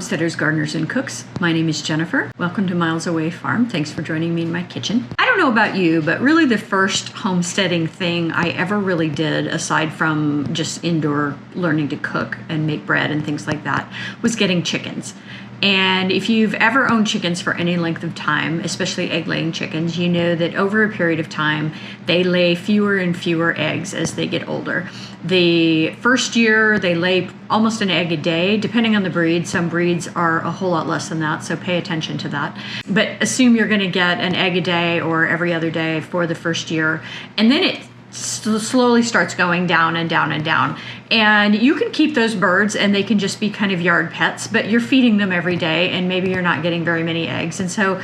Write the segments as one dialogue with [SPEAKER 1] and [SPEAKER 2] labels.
[SPEAKER 1] homesteaders, gardeners, and cooks. My name is Jennifer. Welcome to Miles Away Farm. Thanks for joining me in my kitchen. I don't know about you, but really the first homesteading thing I ever really did, aside from just indoor learning to cook and make bread and things like that, was getting chickens. And if you've ever owned chickens for any length of time, especially egg-laying chickens, you know that over a period of time, they lay fewer and fewer eggs as they get older. The first year, they lay almost an egg a day, depending on the breed. Some breeds are a whole lot less than that, so pay attention to that. But assume you're going to get an egg a day or every other day for the first year, and then it slowly starts going down and down and down. And you can keep those birds and they can just be kind of yard pets, but you're feeding them every day and maybe you're not getting very many eggs. And so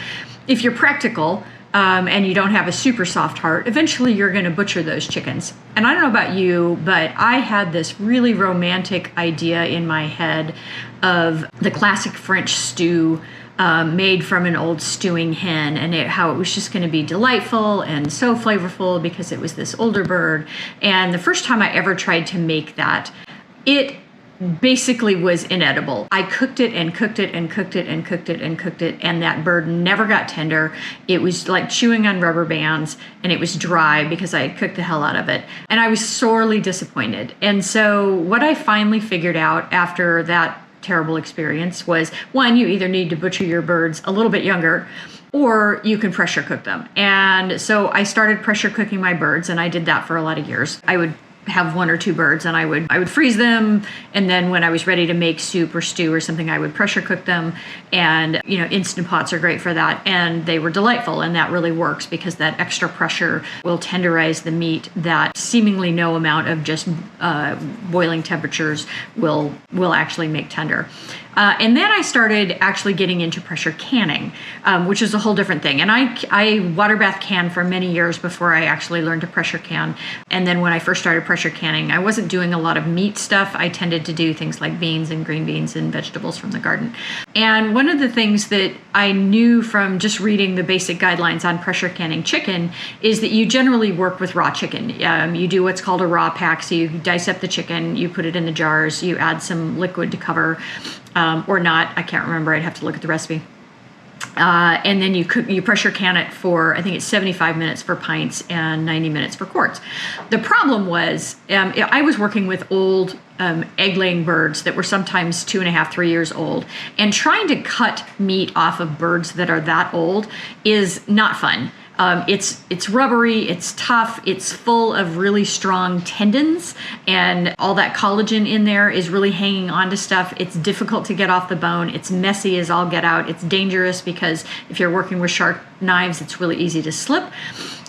[SPEAKER 1] if you're practical and you don't have a super soft heart, eventually you're going to butcher those chickens. And I don't know about you, but I had this really romantic idea in my head of the classic French stew made from an old stewing hen, and how it was just going to be delightful and so flavorful because it was this older bird. And the first time I ever tried to make that, it basically was inedible. I cooked it and cooked it and cooked it and cooked it and cooked it, and that bird never got tender. It was like chewing on rubber bands, and it was dry because I had cooked the hell out of it. And I was sorely disappointed. And so what I finally figured out after that terrible experience was, one, you either need to butcher your birds a little bit younger, or you can pressure cook them. And so I started pressure cooking my birds, and I did that for a lot of years. I would have one or two birds and I would freeze them, and then when I was ready to make soup or stew or something, I would pressure cook them. And Instant Pots are great for that, and they were delightful, and that really works because that extra pressure will tenderize the meat that seemingly no amount of just boiling temperatures will actually make tender. And then I started actually getting into pressure canning, which is a whole different thing. And I water bath canned for many years before I actually learned to pressure can. And then when I first started pressure canning, I wasn't doing a lot of meat stuff. I tended to do things like beans and green beans and vegetables from the garden. And one of the things that I knew from just reading the basic guidelines on pressure canning chicken is that you generally work with raw chicken. You do what's called a raw pack. So you dice up the chicken, you put it in the jars, you add some liquid to cover, or not, I can't remember, I'd have to look at the recipe. And then you pressure can it for, I think it's 75 minutes for pints and 90 minutes for quarts. The problem was, I was working with old egg-laying birds that were sometimes 2.5, 3 years old, and trying to cut meat off of birds that are that old is not fun. It's rubbery, it's tough, it's full of really strong tendons, and all that collagen in there is really hanging on to stuff. It's difficult to get off the bone. It's messy as all get out. It's dangerous because if you're working with sharp knives, it's really easy to slip.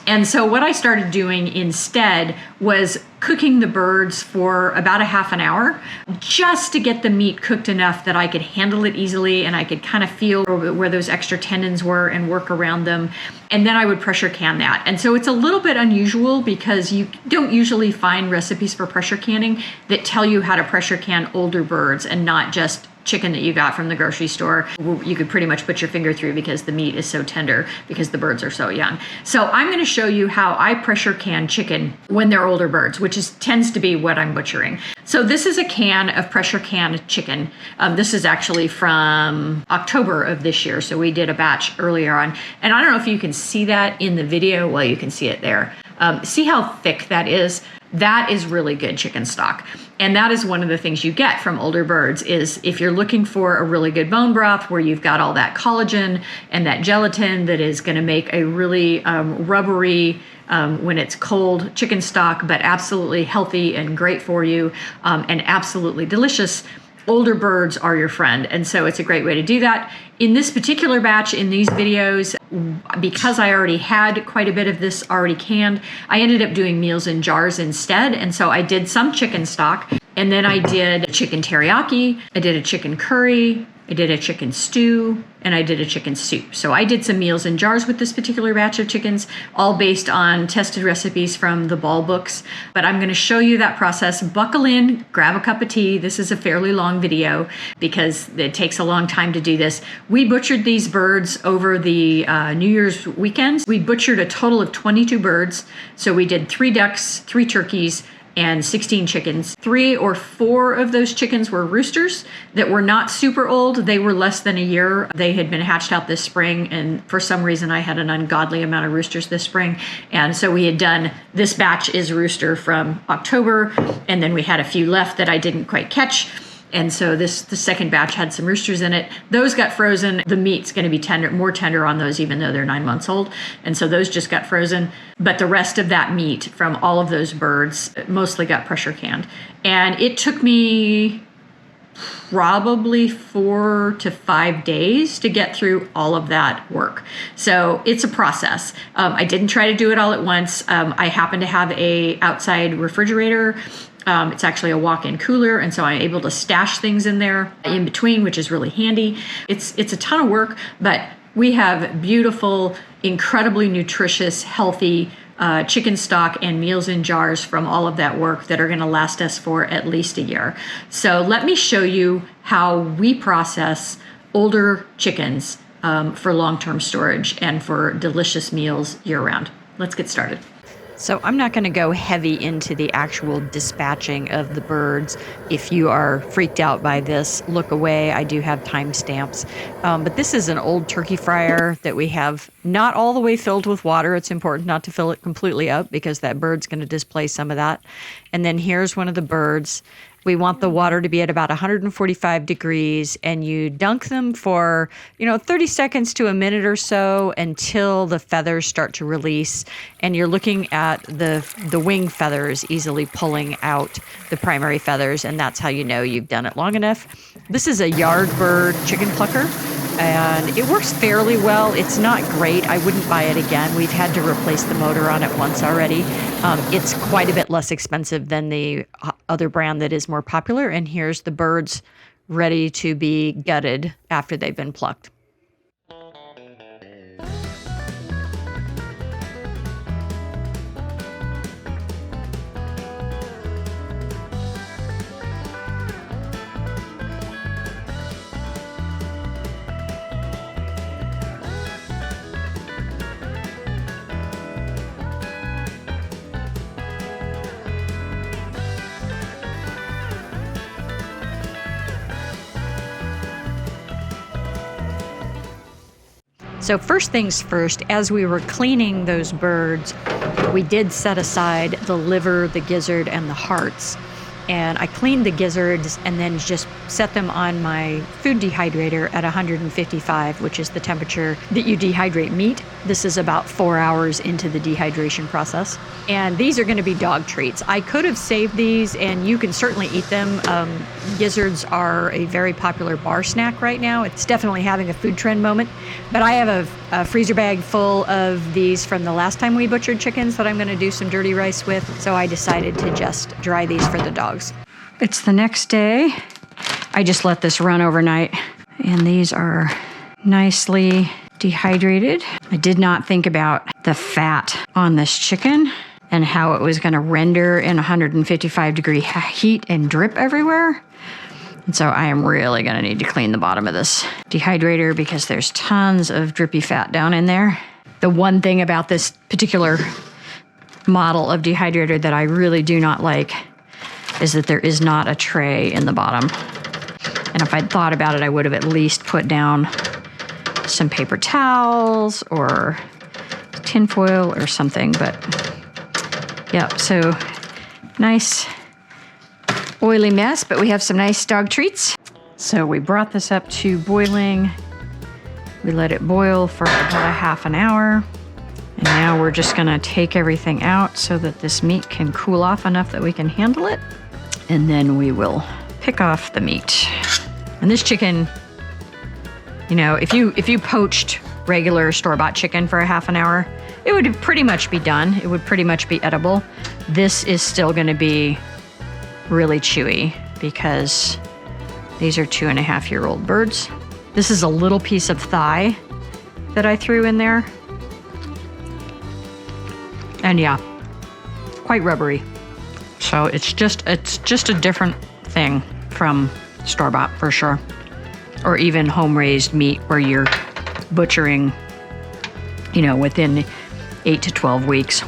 [SPEAKER 1] And so what I started doing instead was cooking the birds for about a half an hour, just to get the meat cooked enough that I could handle it easily and I could kind of feel where those extra tendons were and work around them. And then I would pressure can that. And so it's a little bit unusual because you don't usually find recipes for pressure canning that tell you how to pressure can older birds and not just chicken that you got from the grocery store. You could pretty much put your finger through because the meat is so tender because the birds are so young. So I'm going to show you how I pressure can chicken when they're older birds, which tends to be what I'm butchering. So this is a can of pressure canned chicken. This is actually from October of this year. So we did a batch earlier on. And I don't know if you can see that in the video. Well, you can see it there. See how thick that is? That is really good chicken stock. And that is one of the things you get from older birds is if you're looking for a really good bone broth where you've got all that collagen and that gelatin that is going to make a really rubbery, when it's cold chicken stock, but absolutely healthy and great for you, and absolutely delicious, older birds are your friend. And so it's a great way to do that. In this particular batch, in these videos, because I already had quite a bit of this already canned, I ended up doing meals in jars instead. And so I did some chicken stock, and then I did chicken teriyaki, I did a chicken curry, I did a chicken stew, and I did a chicken soup. So I did some meals in jars with this particular batch of chickens, all based on tested recipes from the Ball books. But I'm going to show you that process. Buckle in, grab a cup of tea. This is a fairly long video because it takes a long time to do this. We butchered these birds over the New Year's weekends. We butchered a total of 22 birds. So we did 3 ducks, 3 turkeys, and 16 chickens. 3 or 4 of those chickens were roosters that were not super old. They were less than a year. They had been hatched out this spring, and for some reason I had an ungodly amount of roosters this spring. And so we had done, this batch is rooster from October, and then we had a few left that I didn't quite catch. And so the second batch had some roosters in it. Those got frozen. The meat's going to be more tender on those, even though they're 9 months old. And so those just got frozen. But the rest of that meat from all of those birds mostly got pressure canned. And it took me probably 4 to 5 days to get through all of that work. So it's a process. I didn't try to do it all at once. I happen to have a outside refrigerator. It's actually a walk-in cooler, and so I'm able to stash things in there in between, which is really handy. It's a ton of work, but we have beautiful, incredibly nutritious, healthy chicken stock and meals in jars from all of that work that are going to last us for at least a year. So let me show you how we process older chickens for long-term storage and for delicious meals year-round. Let's get started. So I'm not going to go heavy into the actual dispatching of the birds. If you are freaked out by this, look away. I do have timestamps. But this is an old turkey fryer that we have not all the way filled with water. It's important not to fill it completely up because that bird's going to displace some of that. And then here's one of the birds. We want the water to be at about 145 degrees, and you dunk them for, 30 seconds to a minute or so until the feathers start to release. And you're looking at the wing feathers easily pulling out the primary feathers, and that's how you know you've done it long enough. This is a yard bird chicken plucker, and it works fairly well. It's not great. I wouldn't buy it again. We've had to replace the motor on it once already. It's quite a bit less expensive than the other brand that is more popular. And here's the birds ready to be gutted after they've been plucked. So first things first, as we were cleaning those birds, we did set aside the liver, the gizzard, and the hearts. And I cleaned the gizzards and then just set them on my food dehydrator at 155, which is the temperature that you dehydrate meat. This is about 4 hours into the dehydration process. And these are going to be dog treats. I could have saved these, and you can certainly eat them. Gizzards are a very popular bar snack right now. It's definitely having a food trend moment. But I have a freezer bag full of these from the last time we butchered chickens that I'm going to do some dirty rice with. So I decided to just dry these for the dogs. It's the next day. I just let this run overnight, and these are nicely dehydrated. I did not think about the fat on this chicken and how it was going to render in 155 degree heat and drip everywhere. And so I am really going to need to clean the bottom of this dehydrator because there's tons of drippy fat down in there. The one thing about this particular model of dehydrator that I really do not like is that there is not a tray in the bottom. And if I'd thought about it, I would have at least put down some paper towels or tinfoil or something. But yeah, so nice oily mess, but we have some nice dog treats. So we brought this up to boiling. We let it boil for about a half an hour. And now we're just gonna take everything out so that this meat can cool off enough that we can handle it. And then we will pick off the meat. And this chicken, if you poached regular store-bought chicken for a half an hour, it would pretty much be done. It would pretty much be edible. This is still gonna be really chewy because these are 2.5-year-old birds. This is a little piece of thigh that I threw in there. And yeah, quite rubbery. So it's just a different thing from store-bought for sure. Or even home-raised meat where you're butchering, within 8 to 12 weeks.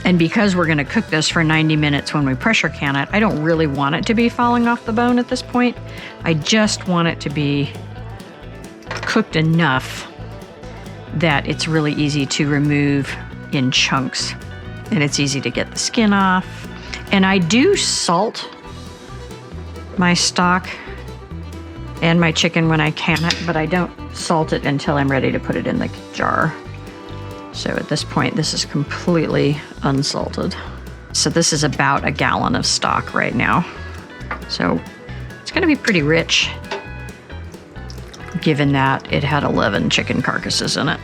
[SPEAKER 1] And because we're going to cook this for 90 minutes when we pressure can it, I don't really want it to be falling off the bone at this point. I just want it to be cooked enough that it's really easy to remove in chunks. And it's easy to get the skin off. And I do salt my stock and my chicken when I can it, but I don't salt it until I'm ready to put it in the jar. So at this point, this is completely unsalted. So this is about a gallon of stock right now. So it's gonna be pretty rich, given that it had 11 chicken carcasses in it.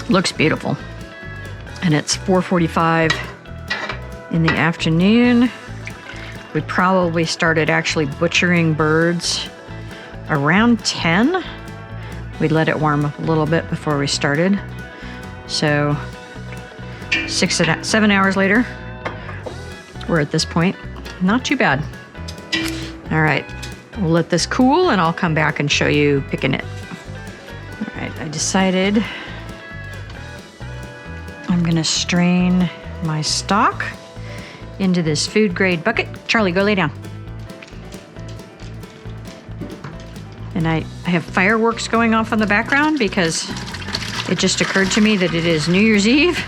[SPEAKER 1] Looks beautiful. And it's 4:45 in the afternoon. We probably started actually butchering birds around 10. We let it warm up a little bit before we started. So 7 hours later, we're at this point. Not too bad. All right, we'll let this cool and I'll come back and show you picking it. All right, I decided I'm gonna strain my stock into this food grade bucket. Charlie, go lay down. And I have fireworks going off in the background because it just occurred to me that it is New Year's Eve.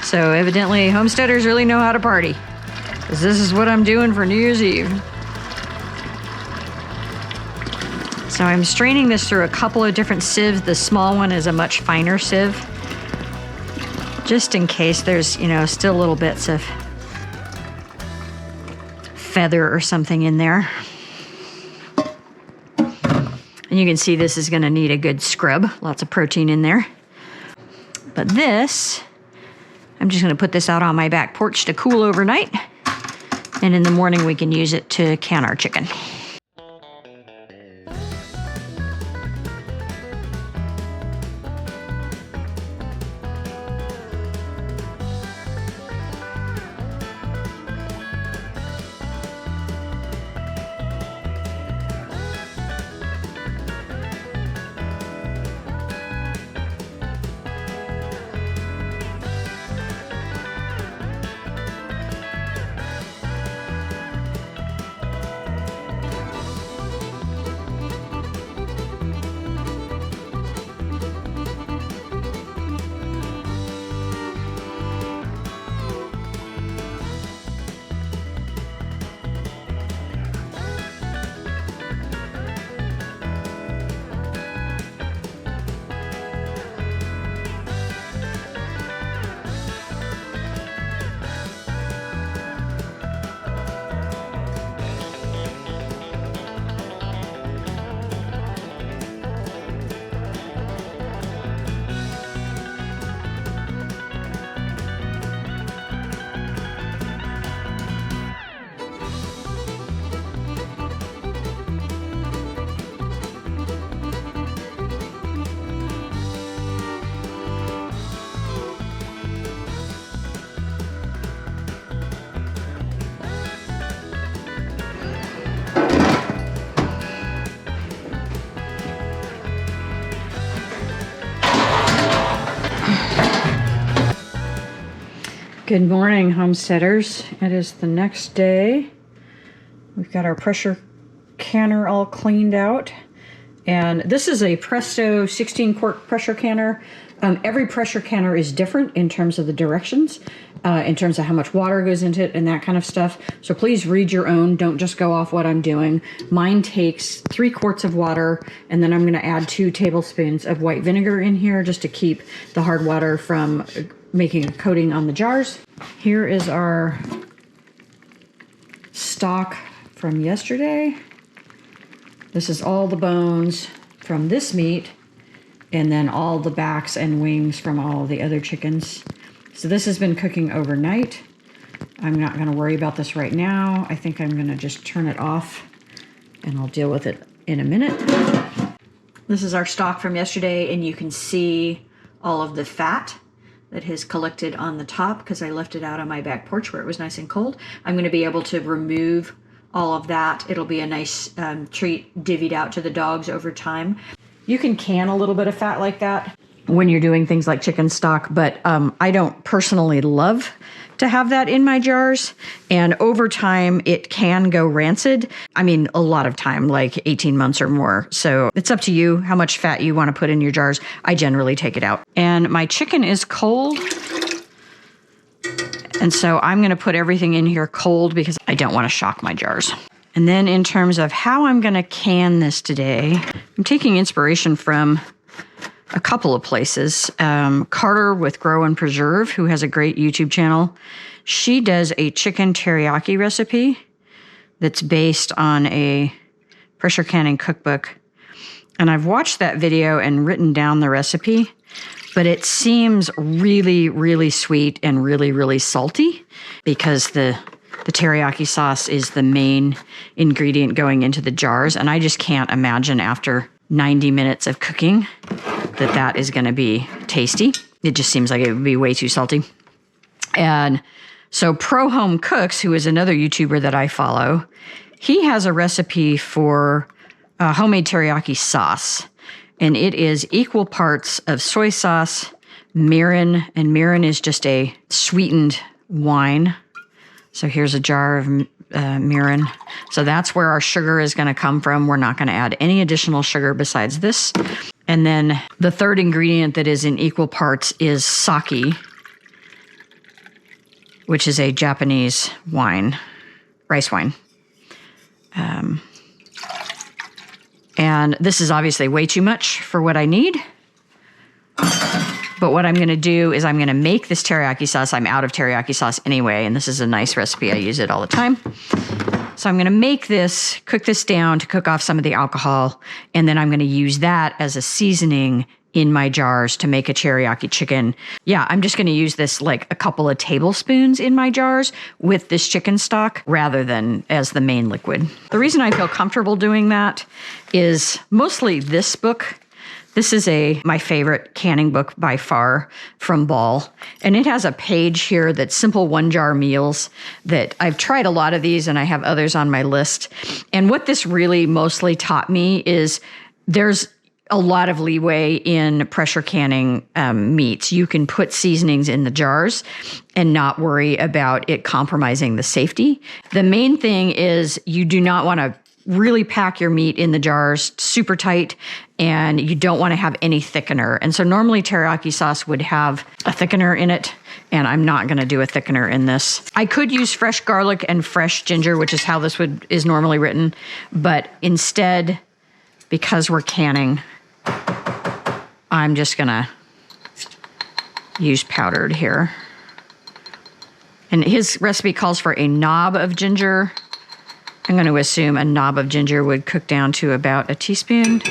[SPEAKER 1] So evidently homesteaders really know how to party, because this is what I'm doing for New Year's Eve. So I'm straining this through a couple of different sieves. The small one is a much finer sieve, just in case there's, still little bits of feather or something in there. And you can see this is gonna need a good scrub, lots of protein in there. But this, I'm just gonna put this out on my back porch to cool overnight. And in the morning we can use it to can our chicken. Good morning, homesteaders. It is the next day. We've got our pressure canner all cleaned out. And this is a Presto 16 quart pressure canner. Every pressure canner is different in terms of the directions, in terms of how much water goes into it and that kind of stuff. So please read your own. Don't just go off what I'm doing. Mine takes 3 quarts of water, and then I'm going to add 2 tablespoons of white vinegar in here just to keep the hard water from making a coating on the jars. Here is our stock from yesterday. This is all the bones from this meat, and then all the backs and wings from all the other chickens. So this has been cooking overnight. I'm not gonna worry about this right now. I think I'm gonna just turn it off and I'll deal with it in a minute. This is our stock from yesterday, and you can see all of the fat that has collected on the top because I left it out on my back porch where it was nice and cold. I'm gonna be able to remove all of that. It'll be a nice treat divvied out to the dogs over time. You can can a little bit of fat like that. when you're doing things like chicken stock, but I don't personally love to have that in my jars. And over time, it can go rancid. I mean, a lot of time, like 18 months or more. So it's up to you how much fat you want to put in your jars. I generally take it out. And my chicken is cold. And so I'm going to put everything in here cold because I don't want to shock my jars. And then in terms of how I'm going to can this today, I'm taking inspiration from a couple of places. Carter with Grow and Preserve, who has a great YouTube channel. She does a chicken teriyaki recipe that's based on a pressure canning cookbook. And I've watched that video and written down the recipe, but it seems really, really sweet and really, really salty because the teriyaki sauce is the main ingredient going into the jars. And I just can't imagine after 90 minutes of cooking that is going to be tasty. It just seems like it would be way too salty. And so Pro Home Cooks, who is another YouTuber that I follow, he has a recipe for homemade teriyaki sauce. And it is equal parts of soy sauce, mirin, and mirin is just a sweetened wine. So here's a jar of mirin. So that's where our sugar is going to come from. We're not going to add any additional sugar besides this. And then the third ingredient that is in equal parts is sake, which is a Japanese wine, rice wine. And this is obviously way too much for what I need. But what I'm going to do is I'm going to make this teriyaki sauce. I'm out of teriyaki sauce anyway, and this is a nice recipe. I use it all the time. So I'm going to make this, cook this down to cook off some of the alcohol, and then I'm going to use that as a seasoning in my jars to make a teriyaki chicken. Yeah, I'm just going to use this like a couple of tablespoons in my jars with this chicken stock rather than as the main liquid. The reason I feel comfortable doing that is mostly this book. This is my favorite canning book by far from Ball. And it has a page here that's simple one-jar meals that I've tried a lot of these and I have others on my list. And what this really mostly taught me is there's a lot of leeway in pressure canning meats. You can put seasonings in the jars and not worry about it compromising the safety. The main thing is you do not want to really pack your meat in the jars super tight, and you don't want to have any thickener. And so normally teriyaki sauce would have a thickener in it, and I'm not going to do a thickener in this. I could use fresh garlic and fresh ginger, which is how this is normally written, but instead, because we're canning, I'm just going to use powdered here. And his recipe calls for a knob of ginger. I'm going to assume a knob of ginger would cook down to about a teaspoon.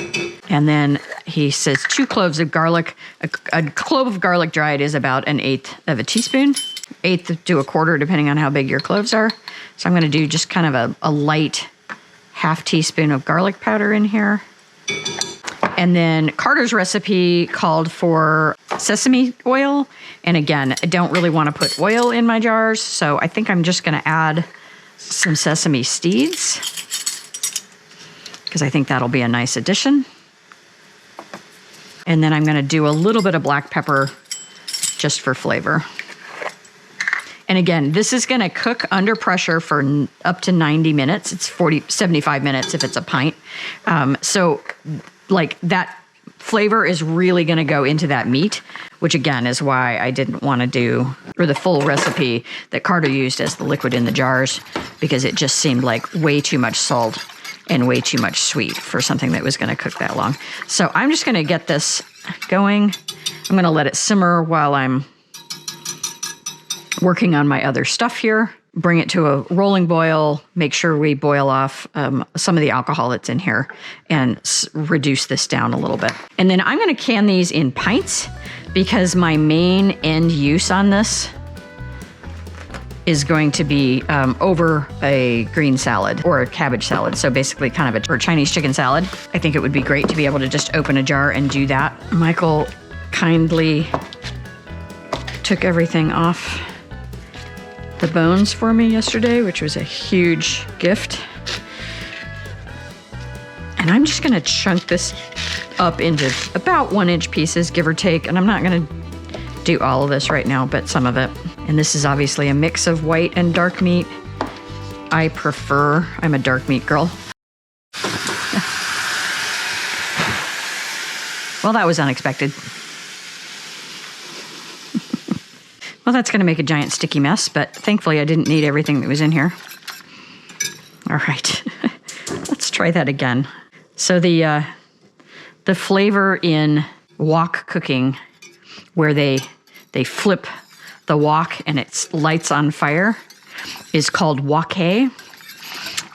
[SPEAKER 1] And then he says 2 cloves of garlic. A clove of garlic dried is about 1/8 of a teaspoon, 1/8 to 1/4, depending on how big your cloves are. So I'm going to do just kind of a light 1/2 teaspoon of garlic powder in here. And then Carter's recipe called for sesame oil. And again, I don't really want to put oil in my jars, so I think I'm just going to add some sesame seeds because I think that'll be a nice addition. And then I'm going to do a little bit of black pepper just for flavor. And again, this is going to cook under pressure for up to 90 minutes. It's 75 minutes if it's a pint. So like that flavor is really going to go into that meat, which again is why I didn't want to do, or the full recipe that Carter used as the liquid in the jars, because it just seemed like way too much salt and way too much sweet for something that was going to cook that long. So I'm just going to get this going. I'm going to let it simmer while I'm working on my other stuff here. Bring it to a rolling boil, make sure we boil off some of the alcohol that's in here and reduce this down a little bit. And then I'm going to can these in pints because my main end use on this is going to be over a green salad or a cabbage salad. So basically kind of a Chinese chicken salad. I think it would be great to be able to just open a jar and do that. Michael kindly took everything off the bones for me yesterday, which was a huge gift. And I'm just gonna chunk this up into about 1-inch pieces, give or take. And I'm not going to do all of this right now, but some of it. And this is obviously a mix of white and dark meat. I'm a dark meat girl. Well, that was unexpected. Well, that's going to make a giant sticky mess, but thankfully I didn't need everything that was in here. All right, let's try that again. So the flavor in wok cooking, where they flip the wok and it lights on fire, is called wok, and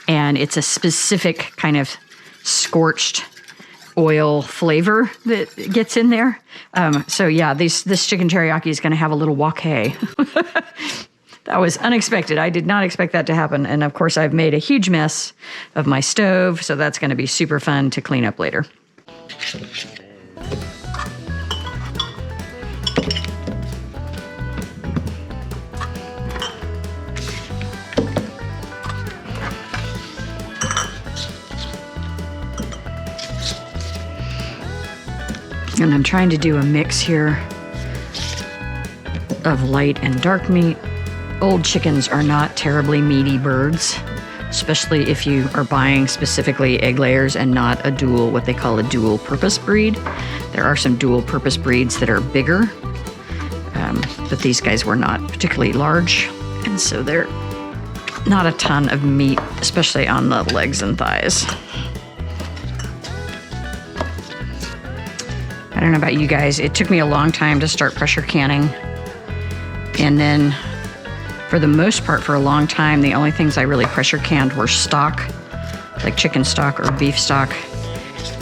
[SPEAKER 1] it's a specific kind of scorched oil flavor that gets in there. So yeah, this chicken teriyaki is going to have a little wok. That was unexpected. I did not expect that to happen. And of course, I've made a huge mess of my stove, so that's going to be super fun to clean up later. And I'm trying to do a mix here of light and dark meat. Old chickens are not terribly meaty birds, especially if you are buying specifically egg layers and not what they call a dual purpose breed. There are some dual purpose breeds that are bigger, but these guys were not particularly large. And so they're not a ton of meat, especially on the legs and thighs. I don't know about you guys, it took me a long time to start pressure canning. And then for the most part, for a long time, the only things I really pressure canned were stock, like chicken stock or beef stock,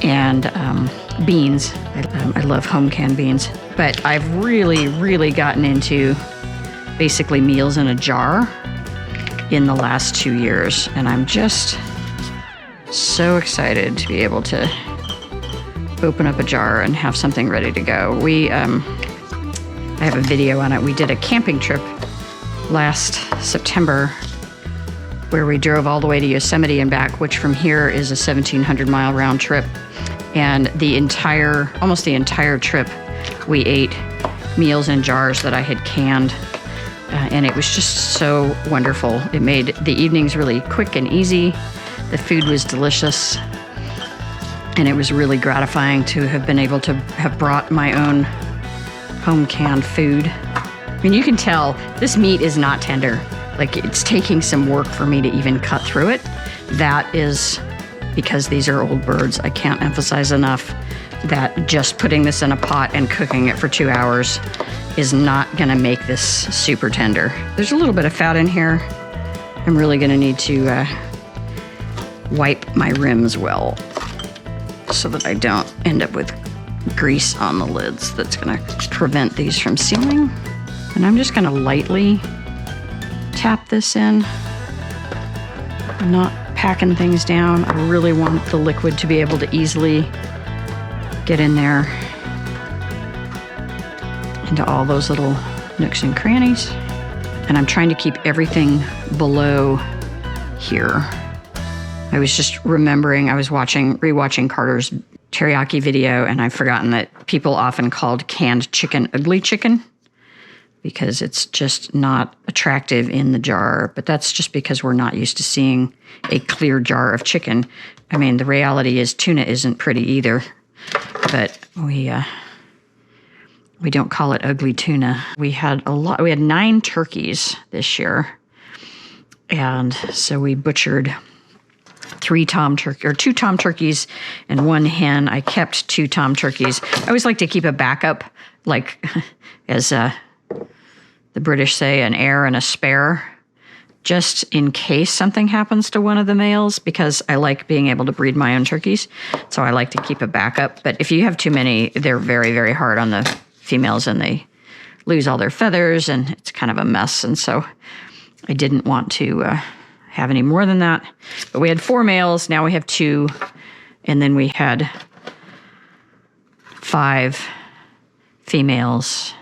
[SPEAKER 1] and beans. I love home canned beans. But I've really, really gotten into basically meals in a jar in the last 2 years. And I'm just so excited to be able to open up a jar and have something ready to go. I have a video on it. We did a camping trip last September where we drove all the way to Yosemite and back, which from here is a 1,700-mile round trip. And almost the entire trip, we ate meals in jars that I had canned. And it was just so wonderful. It made the evenings really quick and easy. The food was delicious. And it was really gratifying to have been able to have brought my own home canned food. I mean, you can tell this meat is not tender. Like, it's taking some work for me to even cut through it. That is because these are old birds. I can't emphasize enough that just putting this in a pot and cooking it for 2 hours is not gonna make this super tender. There's a little bit of fat in here. I'm really gonna need to wipe my rims well, so that I don't end up with grease on the lids that's gonna prevent these from sealing. And I'm just gonna lightly tap this in. I'm not packing things down. I really want the liquid to be able to easily get in there into all those little nooks and crannies. And I'm trying to keep everything below here. I was just remembering, I was rewatching Carter's teriyaki video, and I've forgotten that people often called canned chicken ugly chicken because it's just not attractive in the jar. But that's just because we're not used to seeing a clear jar of chicken. I mean, the reality is tuna isn't pretty either, but we don't call it ugly tuna. We had 9 turkeys this year, and so we butchered 2 tom turkeys and 1 hen. I kept 2 tom turkeys. I always like to keep a backup, like as the British say, an heir and a spare, just in case something happens to one of the males, because I like being able to breed my own turkeys. So I like to keep a backup. But if you have too many, they're very, very hard on the females and they lose all their feathers and it's kind of a mess. And so I didn't want to have any more than that. But we had 4 males, now we have 2, and then we had 5 females,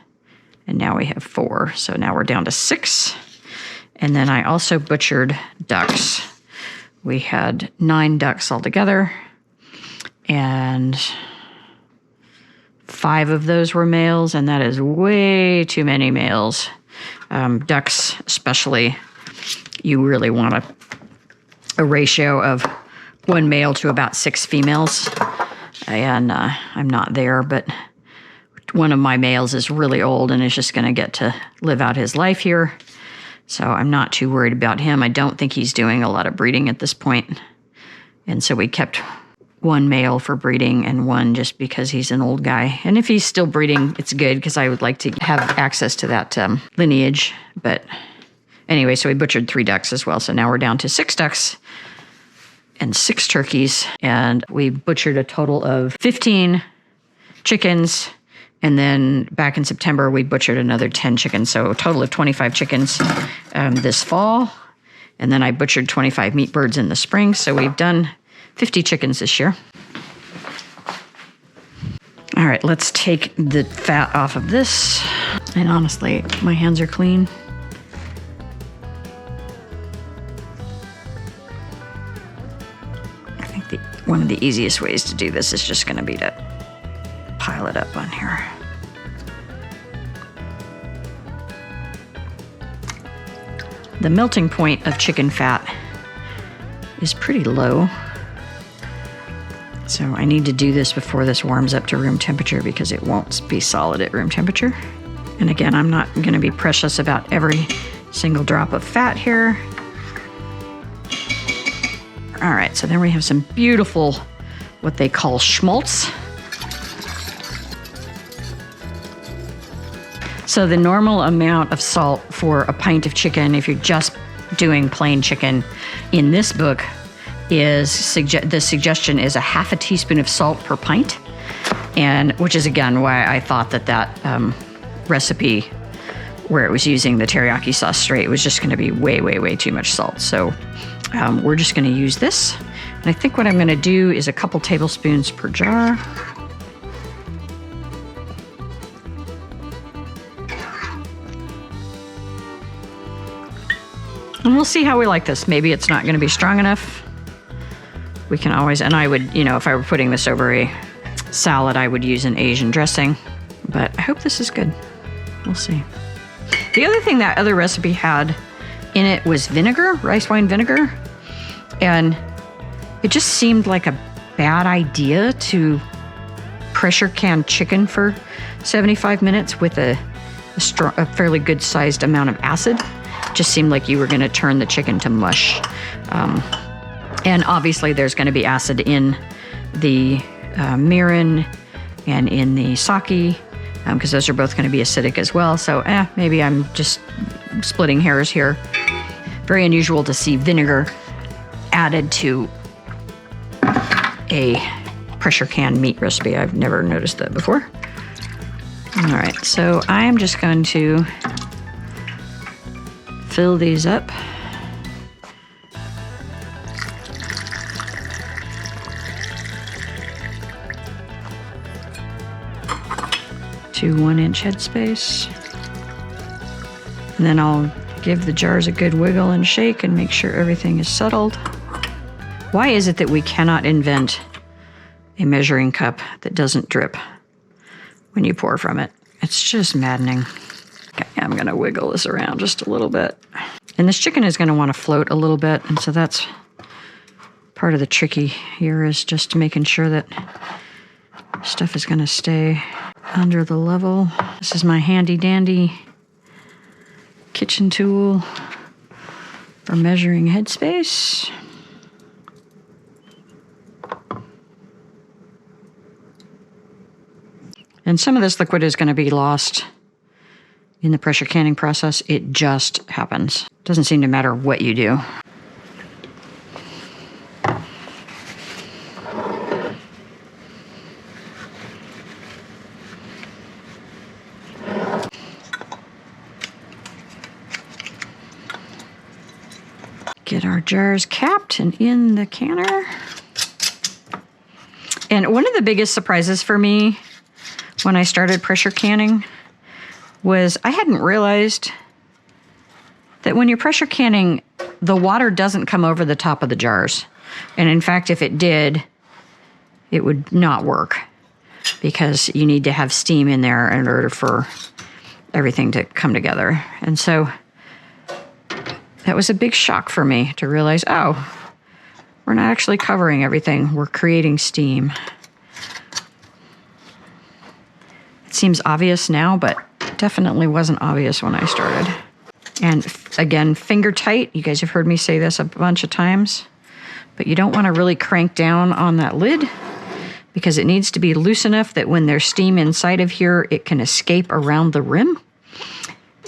[SPEAKER 1] and now we have 4. So now we're down to 6. And then I also butchered ducks. We had 9 ducks altogether, and 5 of those were males, and that is way too many males. Ducks especially, you really want a ratio of 1 male to about 6 females. And I'm not there, but one of my males is really old and is just going to get to live out his life here. So I'm not too worried about him. I don't think he's doing a lot of breeding at this point. And so we kept 1 male for breeding and 1 just because he's an old guy. And if he's still breeding, it's good because I would like to have access to that lineage. But anyway, so we butchered 3 ducks as well. So now we're down to 6 ducks and 6 turkeys. And we butchered a total of 15 chickens. And then back in September, we butchered another 10 chickens. So a total of 25 chickens this fall. And then I butchered 25 meat birds in the spring. So we've done 50 chickens this year. All right, let's take the fat off of this. And honestly, my hands are clean. I think one of the easiest ways to do this is just going to be to pile it up on here. The melting point of chicken fat is pretty low. So I need to do this before this warms up to room temperature because it won't be solid at room temperature. And again, I'm not going to be precious about every single drop of fat here. All right, so then we have some beautiful, what they call schmaltz. So the normal amount of salt for a pint of chicken, if you're just doing plain chicken, in this book is the suggestion is a half a teaspoon of salt per pint, and which is again why I thought that recipe where it was using the teriyaki sauce straight was just going to be way too much salt. So we're just going to use this, and I think what I'm going to do is a couple tablespoons per jar. And we'll see how we like this. Maybe it's not going to be strong enough. We can always, and I would, if I were putting this over a salad, I would use an Asian dressing. But I hope this is good. We'll see. The other thing that other recipe had in it was vinegar, rice wine vinegar. And it just seemed like a bad idea to pressure can chicken for 75 minutes with a fairly good sized amount of acid. Just seemed like you were going to turn the chicken to mush. And obviously there's going to be acid in the mirin and in the sake, because those are both going to be acidic as well. So maybe I'm just splitting hairs here. Very unusual to see vinegar added to a pressure can meat recipe. I've never noticed that before. All right, so I'm just going to fill these up. To 1-inch headspace. And then I'll give the jars a good wiggle and shake and make sure everything is settled. Why is it that we cannot invent a measuring cup that doesn't drip when you pour from it? It's just maddening. Okay, I'm gonna wiggle this around just a little bit. And this chicken is gonna wanna float a little bit, and so that's part of the tricky here, is just making sure that stuff is gonna stay under the level. This is my handy dandy kitchen tool for measuring headspace. And some of this liquid is going to be lost in the pressure canning process. It just happens. Doesn't seem to matter what you do. Get our jars capped and in the canner. And one of the biggest surprises for me when I started pressure canning was I hadn't realized that when you're pressure canning, the water doesn't come over the top of the jars. And in fact, if it did, it would not work. because you need to have steam in there in order for everything to come together. And so that was a big shock for me to realize, oh, we're not actually covering everything. We're creating steam. It seems obvious now, but definitely wasn't obvious when I started. And again, finger tight. You guys have heard me say this a bunch of times, but you don't want to really crank down on that lid because it needs to be loose enough that when there's steam inside of here, it can escape around the rim.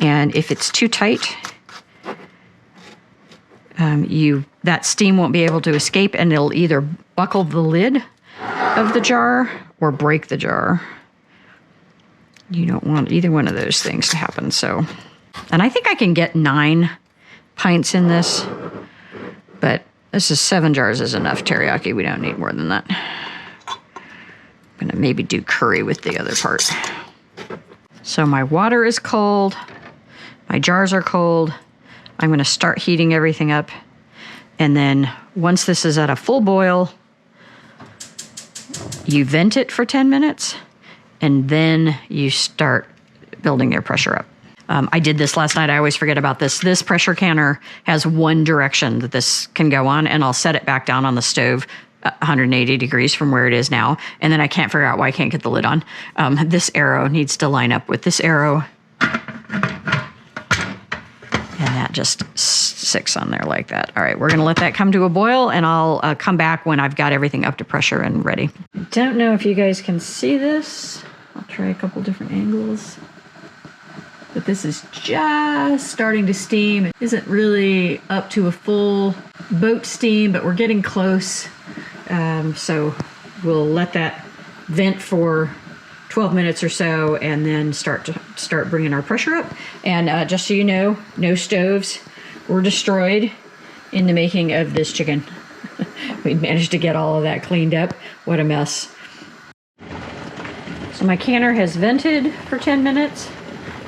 [SPEAKER 1] And if it's too tight, that steam won't be able to escape, and it'll either buckle the lid of the jar or break the jar. You don't want either one of those things to happen. So, and I think I can get 9 pints in this, but this is 7 jars is enough teriyaki. We don't need more than that. I'm gonna maybe do curry with the other part. So my water is cold. My jars are cold. I'm gonna start heating everything up. And then once this is at a full boil, you vent it for 10 minutes, and then you start building your pressure up. I did this last night. I always forget about this. This pressure canner has one direction that this can go on, and I'll set it back down on the stove 180 degrees from where it is now, and then I can't figure out why I can't get the lid on. This arrow needs to line up with this arrow, and that just sticks on there like that. All right, we're gonna let that come to a boil, and I'll come back when I've got everything up to pressure and ready. Don't know if you guys can see this. I'll try a couple different angles. But this is just starting to steam. It isn't really up to a full boat steam, but we're getting close. So we'll let that vent for 12 minutes or so, and then start bringing our pressure up. And just so you know, no stoves were destroyed in the making of this chicken. We managed to get all of that cleaned up. What a mess. So my canner has vented for 10 minutes.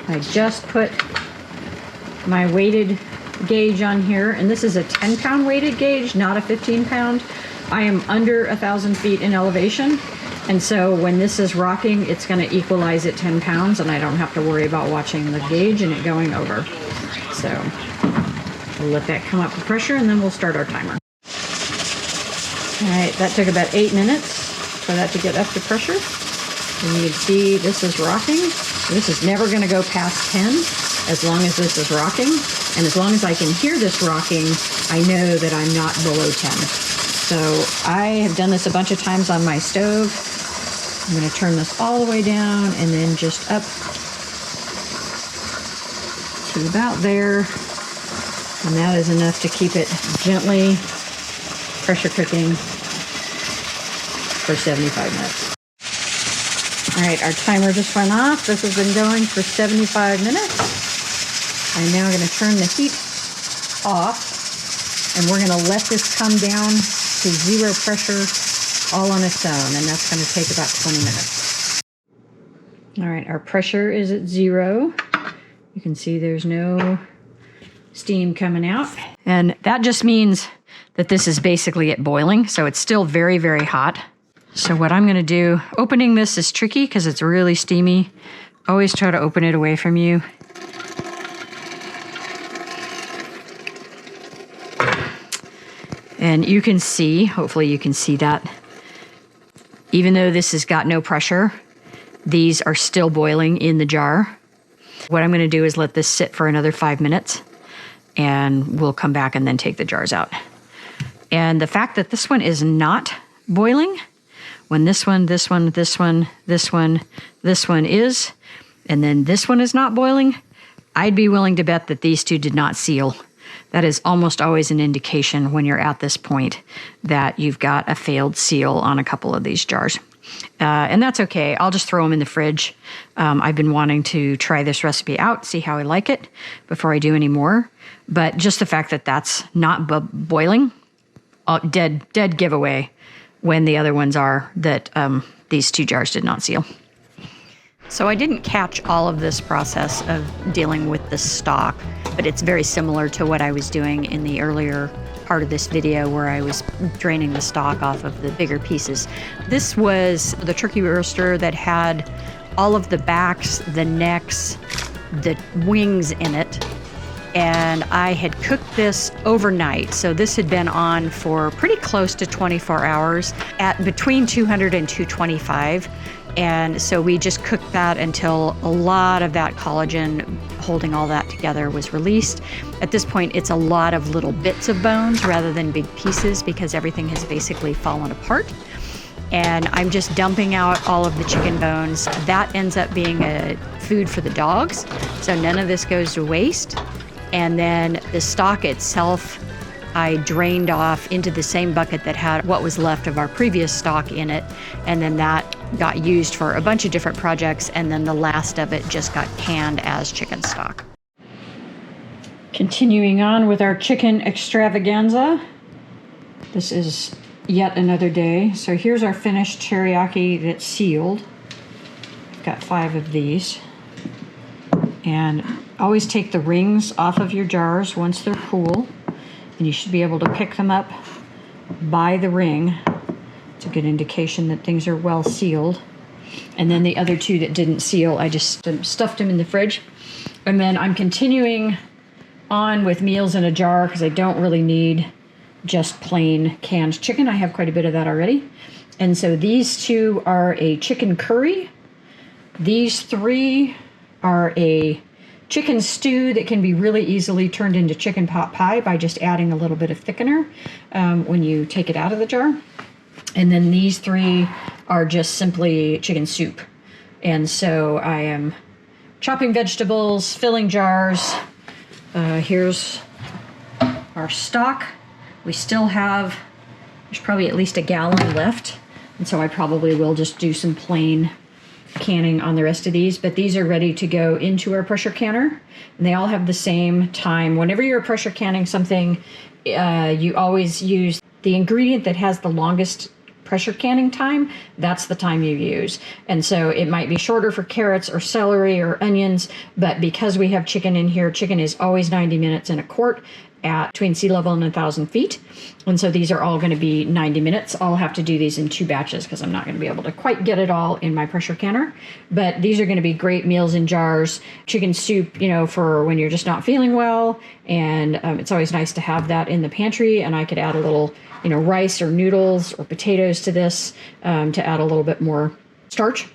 [SPEAKER 1] I just put my weighted gauge on here, and this is a 10-pound weighted gauge, not a 15-pound. I am under 1,000 feet in elevation, and so when this is rocking, it's going to equalize at 10 pounds, and I don't have to worry about watching the gauge and it going over. So we'll let that come up to pressure, and then we'll start our timer. All right, that took about 8 minutes for that to get up to pressure. And you can see this is rocking. This is never going to go past 10 as long as this is rocking. And as long as I can hear this rocking, I know that I'm not below 10. So I have done this a bunch of times on my stove. I'm going to turn this all the way down and then just up to about there. And that is enough to keep it gently pressure cooking for 75 minutes. All right, our timer just went off. This has been going for 75 minutes. I'm now going to turn the heat off, and we're going to let this come down to 0 pressure all on its own, and that's going to take about 20 minutes. All right, our pressure is at 0. You can see there's no steam coming out, and that just means that this is basically at boiling, so it's still very, very hot. So what I'm going to do, opening this is tricky because it's really steamy. Always try to open it away from you. And you can see, hopefully you can see that, even though this has got no pressure, these are still boiling in the jar. What I'm going to do is let this sit for another 5 minutes, and we'll come back and then take the jars out. And the fact that this one is not boiling, when this one is, and then this one is not boiling, I'd be willing to bet that these two did not seal. That is almost always an indication when you're at this point that you've got a failed seal on a couple of these jars. And that's okay. I'll just throw them in the fridge. I've been wanting to try this recipe out, see how I like it before I do any more. But just the fact that that's not boiling, dead giveaway when the other ones are, that these 2 jars did not seal. So I didn't catch all of this process of dealing with the stock, but it's very similar to what I was doing in the earlier part of this video where I was draining the stock off of the bigger pieces. This was the turkey roaster that had all of the backs, the necks, the wings in it. And I had cooked this overnight. So this had been on for pretty close to 24 hours at between 200 and 225. And so we just cooked that until a lot of that collagen holding all that together was released. At this point, it's a lot of little bits of bones rather than big pieces because everything has basically fallen apart. And I'm just dumping out all of the chicken bones. That ends up being a food for the dogs. So none of this goes to waste. And then the stock itself, I drained off into the same bucket that had what was left of our previous stock in it. And then that got used for a bunch of different projects. And then the last of it just got canned as chicken stock. Continuing on with our chicken extravaganza. This is yet another day. So here's our finished teriyaki that's sealed. I've got 5 of these. And always take the rings off of your jars once they're cool. And you should be able to pick them up by the ring. It's a good indication that things are well sealed. And then the other 2 that didn't seal, I just stuffed them in the fridge. And then I'm continuing on with meals in a jar because I don't really need just plain canned chicken. I have quite a bit of that already. And so these 2 are a chicken curry. These 3 are a chicken stew that can be really easily turned into chicken pot pie by just adding a little bit of thickener when you take it out of the jar. And then these 3 are just simply chicken soup. And so I am chopping vegetables, filling jars. Here's our stock. We still have, there's probably at least a gallon left. And so I probably will just do some plain canning on the rest of these, but these are ready to go into our pressure canner, and they all have the same time. Whenever you're pressure canning something, you always use the ingredient that has the longest pressure canning time. That's the time you use. And so it might be shorter for carrots or celery or onions, but because we have chicken in here, chicken is always 90 minutes in a quart at between sea level and 1,000 feet. And so these are all going to be 90 minutes. I'll have to do these in 2 batches because I'm not going to be able to quite get it all in my pressure canner. But these are going to be great meals in jars. Chicken soup, you know, for when you're just not feeling well. And it's always nice to have that in the pantry. And I could add a little, you know, rice or noodles or potatoes to this to add a little bit more starch.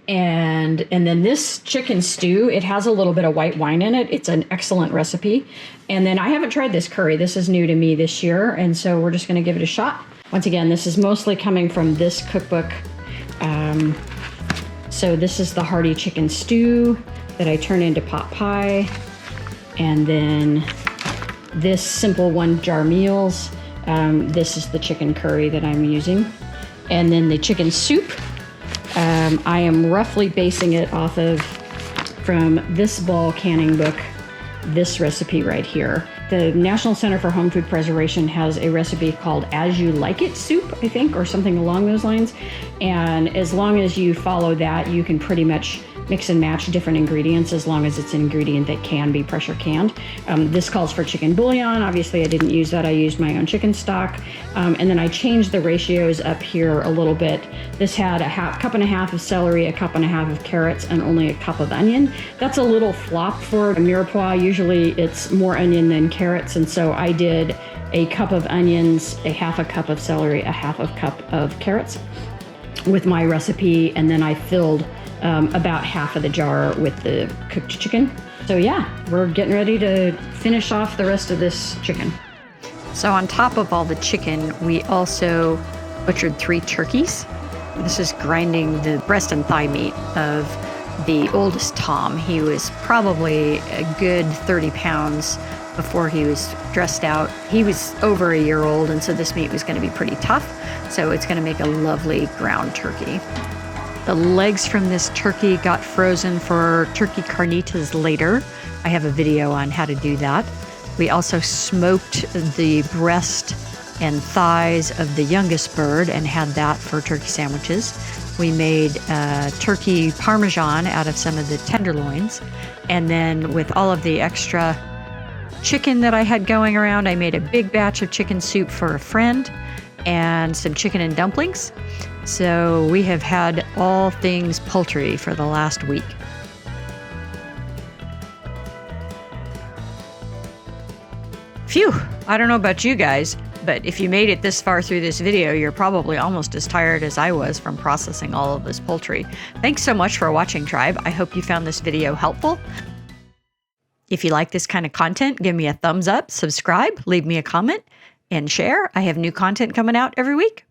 [SPEAKER 1] And then this chicken stew, it has a little bit of white wine in it. It's an excellent recipe. And then I haven't tried this curry. This is new to me this year. And so we're just going to give it a shot. Once again, this is mostly coming from this cookbook. So this is the hearty chicken stew that I turn into pot pie. And then this simple 1-jar meals. This is the chicken curry that I'm using. And then the chicken soup. I am roughly basing it off of, from this ball canning book, this recipe right here. The National Center for Home Food Preservation has a recipe called As You Like It soup, I think, or something along those lines. And as long as you follow that, you can pretty much mix and match different ingredients as long as it's an ingredient that can be pressure canned. This calls for chicken bouillon. Obviously, I didn't use that. I used my own chicken stock. And then I changed the ratios up here a little bit. This had a cup and a half of celery, a cup and a half of carrots, and only a cup of onion. That's a little flop for a mirepoix. Usually it's more onion than carrots. And so I did a cup of onions, a half a cup of celery, a half a cup of carrots with my recipe. And then I filled about half of the jar with the cooked chicken. So yeah, we're getting ready to finish off the rest of this chicken. So on top of all the chicken, we also butchered 3 turkeys. This is grinding the breast and thigh meat of the oldest Tom. He was probably a good 30 pounds before he was dressed out. He was over a year old, and so this meat was going to be pretty tough. So it's going to make a lovely ground turkey. The legs from this turkey got frozen for turkey carnitas later. I have a video on how to do that. We also smoked the breast and thighs of the youngest bird and had that for turkey sandwiches. We made turkey parmesan out of some of the tenderloins. And then with all of the extra chicken that I had going around. I made a big batch of chicken soup for a friend and some chicken and dumplings. So we have had all things poultry for the last week. Phew, I don't know about you guys, but if you made it this far through this video, you're probably almost as tired as I was from processing all of this poultry. Thanks so much for watching, Tribe. I hope you found this video helpful. If you like this kind of content, give me a thumbs up, subscribe, leave me a comment, and share. I have new content coming out every week.